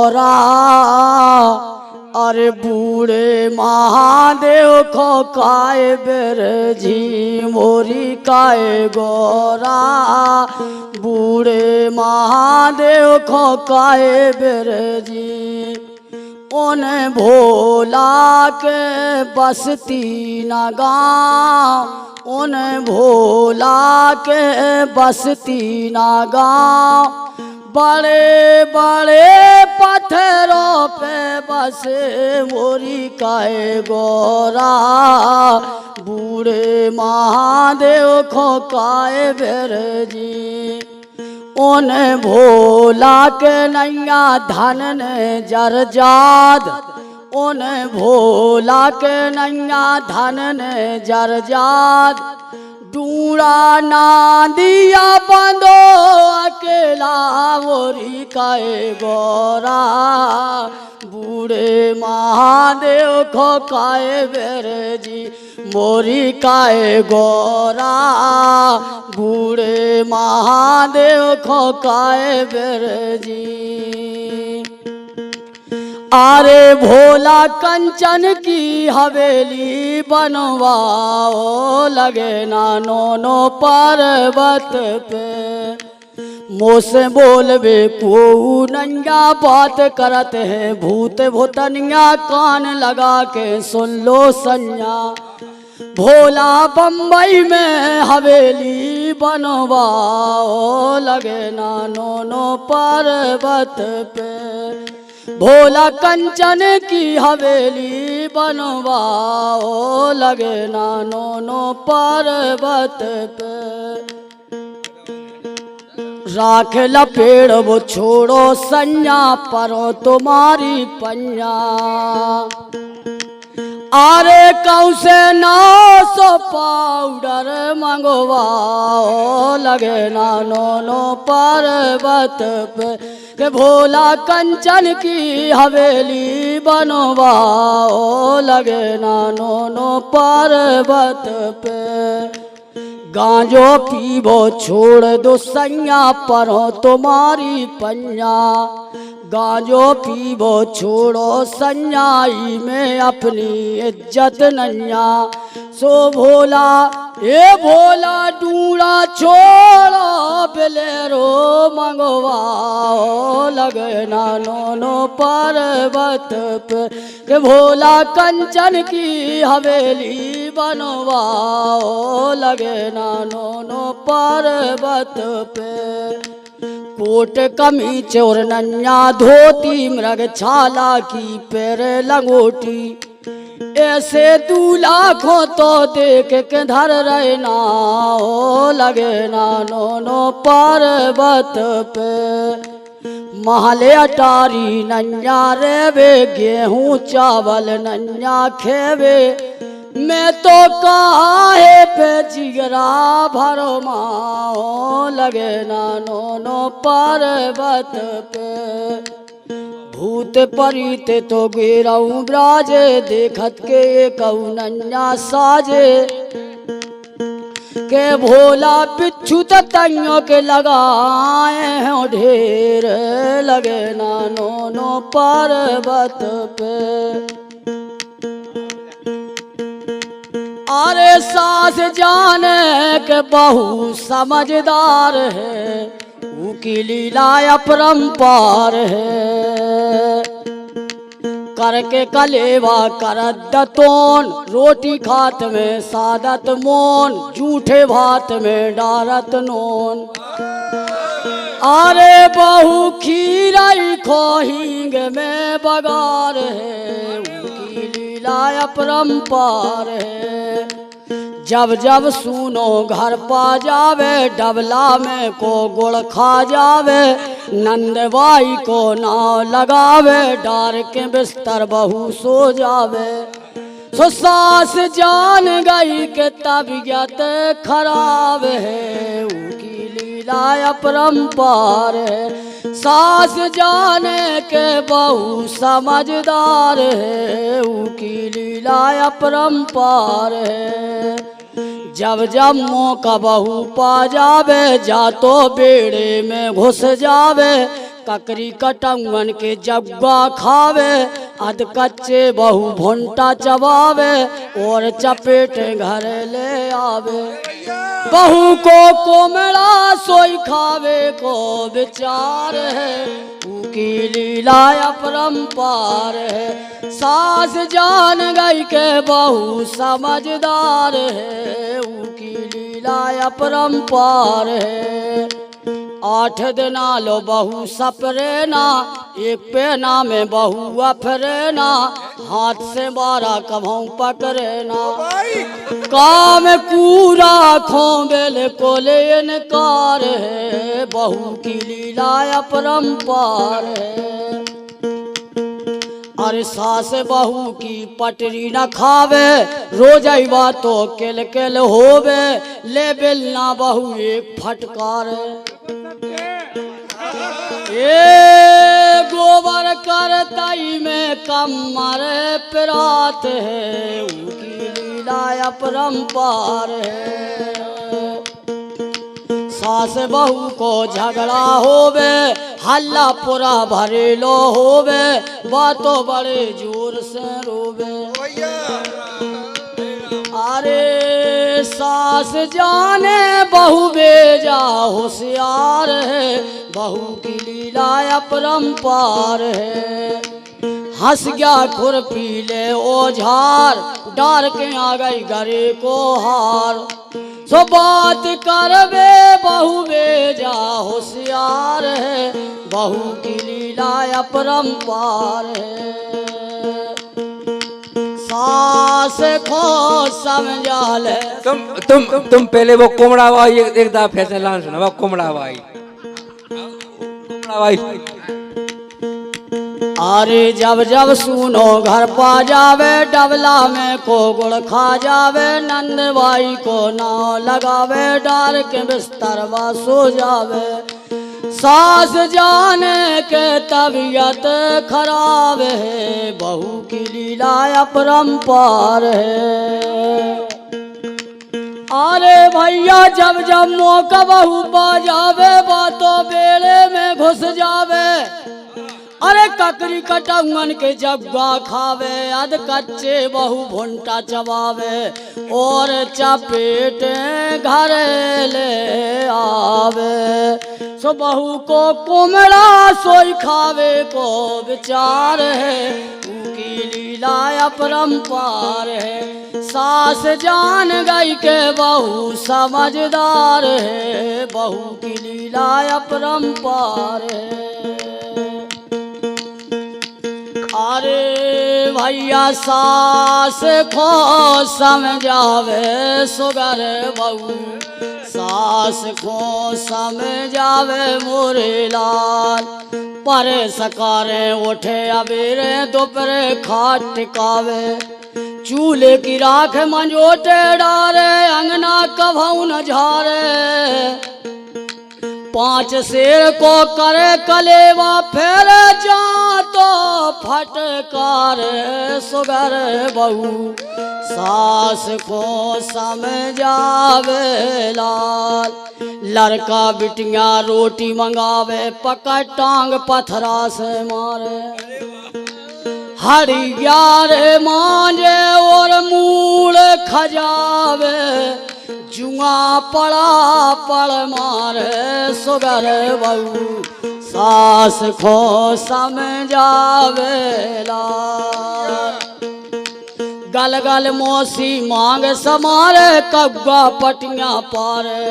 गोरा। अरे बूढ़े महादेव खो काय बेर जी मोरी काय गोरा। बूढ़े महादेव खो काय बेर जी उन भोला के बसती न गाँव। उन भोला के बसती न गाँव। बड़े बड़े पत्थरों पे बसे मोरी काय गोरा। बूढ़े महादेव खो काय बेर जी उन भोला के नैया धन ने जरजाद। उन भोला के नैया धन ने जरजाद। डूड़ा ना दिया बंदो अकेला मोरी काय गोरा। बूढ़े महादेव खो काय बेर जी मोरी काय गोरा। बूढ़े महादेव खो काय बेर जी। अरे भोला कंचन की हवेली बनवाओ लगे ना नोनो पर्वत पे। मुँह से बोलबे को नंगा बात करत है भूत भूतनिया कान लगा के सुन लो सन्या। भोला बम्बई में हवेली बनवाओ लगे ना नोनो पर्वत पे। भोला कंचन की हवेली बनवाओ लगे ना नोनो पर्वत पे। राख लपेड़ वो छोड़ो सन्या परो तुम्हारी पन्या। अरे कौ से 900 पाउडर मंगवाओ लगे ना नोनो पर्वत पे। के भोला कंचन की हवेली बनवाओ लगे ना नोनो पर्वत पे। गांजो पीबो छोड़ दो सैया परो तुम्हारी पन्या। गांजो पीबो छोड़ो सन्याई में अपनी इज्जत नैया। सो भोला ए भोला डूड़ा छोड़ो बिलेरो मंगवाओ लगे ना नोनो पर्वत पे। के भोला कंचन की हवेली बनवाओ लगे ना नोनो पर्वत पे। कोट कमीज और नन्या धोती मृग छाला की पैर लंगोटी। ऐसे दूल्हा को तो देख के धर रहना हो लगे ना नोनो पर्वत पे। महले अटारी नन्या रेवे गेहूं चावल नन्या खेवे। मैं तो काहे पे जिगरा भरो माओ लगे ना नोनो पर्वत पे। भूत परीत तो गिराऊं ब्राजे देखत के कौनन्या साजे। के भोला बिच्छू तइयों के लगाए हो ढेर लगे ना नोनो पर्वत पे। अरे सास जाने के बहू समझदार है उकी लीला अपरंपार है। करके कलेवा करत दतोन रोटी खात में सादत मोन जूठे भात में डारत नोन। अरे बहू खीराई खोहिंग में बगार है उनकी लीला अपरंपार है। जब जब सुनो घर पा जावे डबला में को गुड़ खा जावे। नंदबाई को नाव लगावे डार के बिस्तर बहू सो जावे। सो सास जान गई के तबीयत खराब है उनकी लीला अपरंपार है। सास जाने के बहू समझदार है उनकी लीला अपरंपार है। जब जब मौका बहू पा जावे जा तो बेड़े में घुस जावे। ककरी कटंगन के जग्गा खावे, अध कच्चे बहू भुंटा चबावे और चपेट घर ले आवे। बहू को कोमड़ा सोई खावे को विचार है, उनकी लीला अपरंपार है। सास जान गई के बहू समझदार है, उनकी लीला अपरंपार है। 8 दिना लो बहू सपरे ना, एक पेना में बहू अफरे ना, हाथ से 12 कभों पकड़े ना। काम पूरा खोबेल को ले इनकार है, बहू की लीला अपरंपार है। अरे सास बहू की पटरी न खावे, रोजैवा तो किल किल होवे, ले बिलना बहू एक फटकार। ये गोबर करताई में कम मारे पिरात है, उनकी लीला अपरंपार है। सास बहू को झगड़ा होवे, हल्ला पूरा भरेलो होवे, बातों बड़े जोर से रोवे। अरे सास जाने बहू बेजा होशियार है, बहू की लीला अपरंपार है। हंस गया खुरपी ले ओझार, डार के आ गई गरे को हार। सो बात करवे बहू बेजा होशियार है, बहू की लीला अपरंपार है। सास को समझा ले। तुम पहले वो कोमड़ा भाई एक दफा फिर से लान सुना, वो कोमड़ा भाई। अरे जब जब सुनो घर पा जावे, डबला में को गुड़ खा जावे, नंद भाई को नाव लगावे, डार के बिस्तर वा सो जावे। सास जाने के तबीयत खराब है, बहू की लीला अपरंपार है। अरे भैया जब जब मौका बहू पा जावे, बातों बेड़े में घुस जावे। अरे ककरी कटंगन के जग्गा खावे, अध कच्चे बहू भुंटा चबावे और चपेट घर ले आवे। सो बहू को कुमड़ा सोई खावे को विचार है, उनकी लीला अपरंपार है। सास जान गई के बहू समझदार है, बहू की लीला अपरंपार है। अरे भैया सास को समझावे सुगर बहू, सास को समझावे मोरे लाल। पर सकारे उठे अबेरे दोपहरे खाट टिकावे, चूल्हे की राख मंजोटे डारे, अंगना कभऊ न झारे। 5 शेर को करे कलेवा, फिर जा तो फटकार सुगर बहू, सास को समझावे लाल। लड़का बिटिया रोटी मंगावे, पकड़ टांग पथरा से मारे। हरियारे मांझे और मूल खजावे, जुआ पड़ा पड़ मारे सुगर बहू, सास को समझावे लाल। गल गल मौसी मांग समारे, कब्बा पटिया पारे।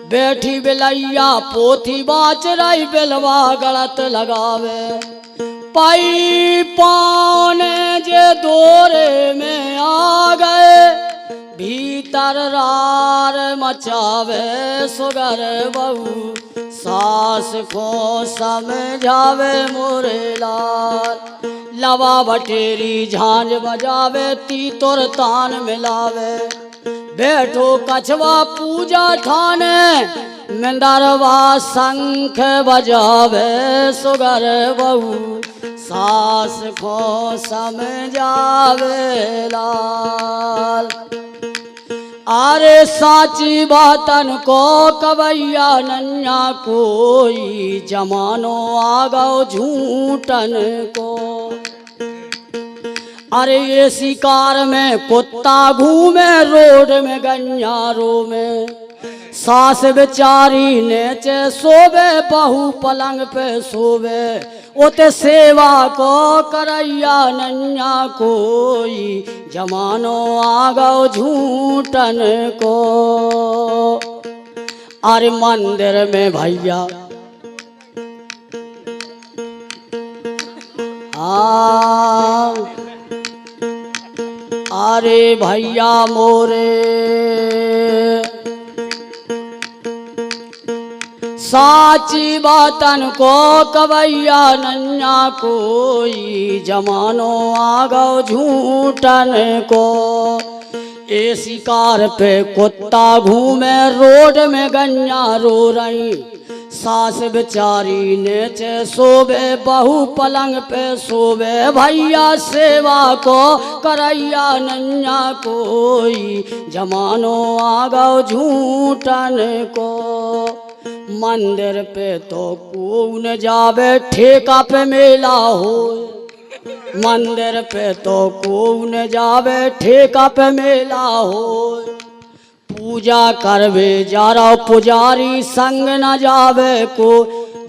बैठी बिलैया पोथी बाच रही, बिलवा गलत लगावे। पाई पाने जे दोरे में आ गए, भीतर रार मचावे सुगर बहू, सास को समझावे मोरे लाल। लवा बटेरी झांझ बजावे, तीतुर तान मिलावे। बैठो कछवा पूजा ठाने, मिंदरवा शंख बजावे सुगर बहू, सास को समझावे लाल। अरे साची बातन को कवैया नन्या कोई, जमानो आ गओ झूठन को। अरे ये शिकार में कुत्ता घूमे रोड में गन्यारों में, सास बेचारी नेचे सोवे बहू पलंग पे सोवे, ओते सेवा को करैया नन्या कोई, जमानो आ गओ झूठन को। अरे मंदिर में भैया अरे भैया मोरे साची बातन को कवैया नन्या कोई, जमानो आ गओ झूठन को। ए शिकार पे कुत्ता घूमे रोड में गन्या रो रही, सास बेचारी नेचे सोवे बहू पलंग पे सोवे, भैया सेवा को करैया नन्या कोई, जमानो आ गओ झूठन को। मंदिर पे तो कौन जावे ठेका पे मेला हो, मंदिर पे तो कौन जावे ठेका पे मेला हो। पूजा करवे जा रहा पुजारी संग न जावे को,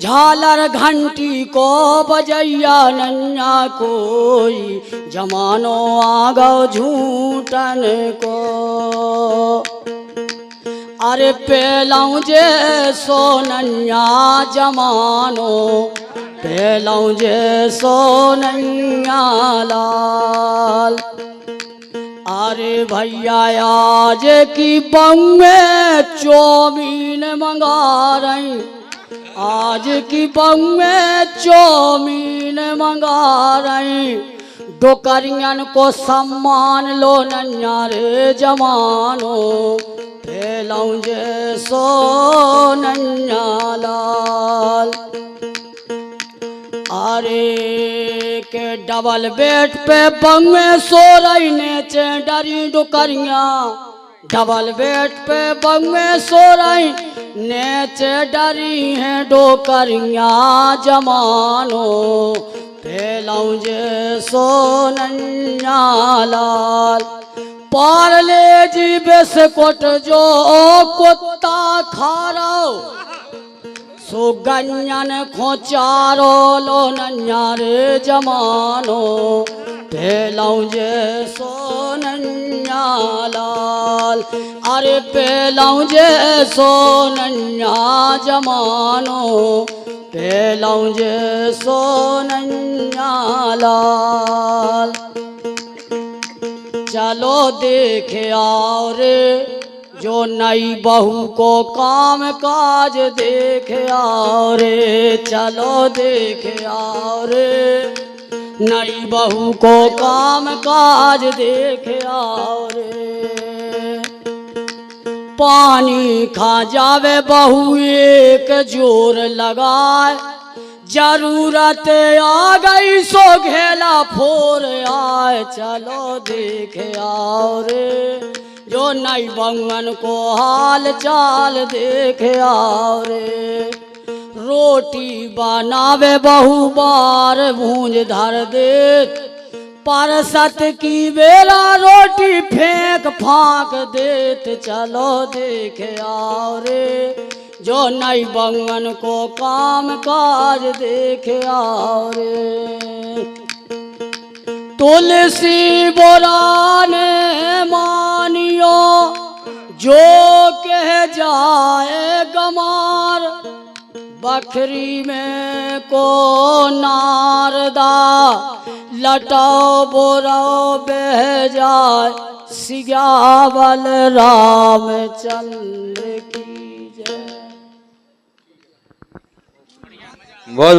झालर घंटी को बजैया नन्या कोई, जमानो आ गओ झूठन को। अरे पेलाऊं जे सोनन्या जमानो, पेलाऊं जे सोनन्या लाल। अरे भैया आज की बम्बे चौमीन मंगा रही, आज की बम्बे चौमीन मंगा रही, डोकरियन को सम्मान लो नन्या रे जमानो, पेलाऊं जे सोनन्या लाल। अरे के डबल बेड पे बंगे सो रही नेचे डरी डुकरिया, डबल बेड पे बंगे सो रही नेचे डरी हैं डोकरिया, जमानो पेलाऊं जे सोनन्या लाल। पार्ले जी बिस्कुट जो कुत्ता खा रहो, सो गन्यन खोचारो लो नन्या रे जमानो, पेलाऊं जे सोनन्या लाल। अरे पेलाऊं जे सोनन्या जमानो, पेलाऊं जे सोनन्या लाल। चलो देखे आओ रे जो नई बहू को काम काज देख आओ रे, चलो देख आओ रे नई बहू को काम काज देख आओ रे। पानी खा जावे बहू एक जोर लगाए, जरूरत आ गई सो घेला फोर आए, चलो देख आओ रे जो नई बंगन को हाल चाल देख आओ रे। रोटी बनावे बहू बार भूंज धर दे, परसत की बेला रोटी फेंक फांक देत, चलो देख आओ रे जो नई बंगन को काम काज देख आओ रे। तुलसी बोरा ने मानियो जो कह जाए गमार, बखरी में को नारदा लटाओ बोराओ बह जाए, सियावल रामचंद्र की जय। बहुत